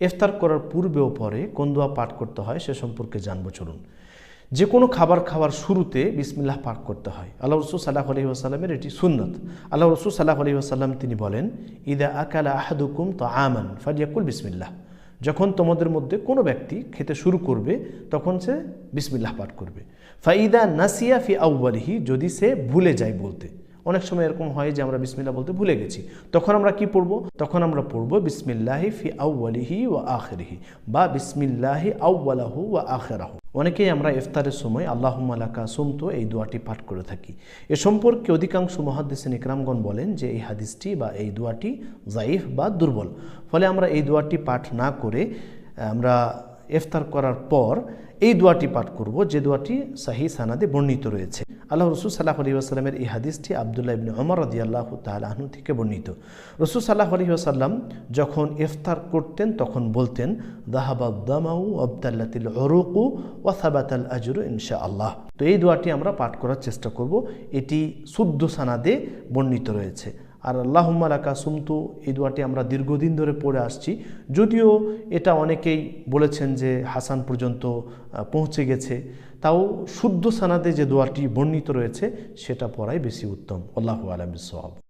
ইফতার করার পূর্বে ও পরে কোন দোয়া পাঠ করতে হয় সে সম্পর্কে জানবো। চলুন। যে কোনো খাবার খাওয়ার শুরুতে বিসমিল্লাহ পাঠ করতে হয়। আল্লাহ রসুল সাল্লাল্লাহু আলাইহি ওয়াসাল্লামের এটি সুন্নাত। আল্লাহ রসুল সাল্লাল্লাহু আলাইহি ওয়াসাল্লাম তিনি বলেন, ইদা আকালা আহাদুকুম তাআমান ফালিয়াকুল বিসমিল্লাহ। যখন তোমাদের মধ্যে কোনো ব্যক্তি খেতে শুরু করবে তখন সে বিসমিল্লাহ পাঠ করবে। ফাইদা নাসিয়া ফি আউয়ালিহি, যদি সে ভুলে যায় বলতে। অনেক সময় এরকম হয় যে আমরা বিসমিল্লাহ বলতে ভুলে গেছি, তখন আমরা কি পড়ব? তখন আমরা পড়ব বিসমিল্লাহি ফি আউয়ালিহি ওয়া আখিরিহি, বা বিসমিল্লাহি আউয়ালাহু ওয়া আখিরাহু। অনেকেই আমরা ইফতারের সময় আল্লাহুম্মা লাকা সুমতু এই দোয়াটি পাঠ করে থাকি। এ সম্পর্কে অধিকাংশ মুহাদ্দিসিন ইকরামগণ বলেন যে এই হাদিসটি বা এই দোয়াটি যায়িফ বা দুর্বল। ফলে আমরা এই দোয়াটি পাঠ না করে আমরা ইফতার করার পর এই দোয়াটি পাঠ করব, যে দোয়াটি সহিহ সানাদে বর্ণিত রয়েছে। আল্লাহ রসুল সাল্লাল্লাহু আলাইহি ওয়াসাল্লামের এই হাদিসটি আব্দুল্লাহ ইবনে ওমর রাদিয়াল্লাহু তাআলা আনহু থেকে বর্ণিত। রসুল সাল্লাল্লাহু আলাইহি ওয়াসাল্লাম যখন ইফতার করতেন তখন বলতেন, যাহাবাদ দামাউ ওয়াবতাল্লাতিল উরুকু ওয়া সাবাতাল আজরু ইনশাআল্লাহ। তো এই দোয়াটি আমরা পাঠ করার চেষ্টা করব। এটি শুদ্ধ সানাদে বর্ণিত রয়েছে। আর আল্লাহুম্মা লাকা সুমতু এই দোয়াটি আমরা দীর্ঘদিন ধরে পড়ে আসছি, যদিও এটা অনেকেই বলেছেন যে হাসান পর্যন্ত পৌঁছে গেছে, তাও শুদ্ধ সানাদে যে দোয়াটি বর্ণিত রয়েছে সেটা পড়াই বেশি উত্তম। আল্লাহু আ'লাম বিস-সাওয়াব।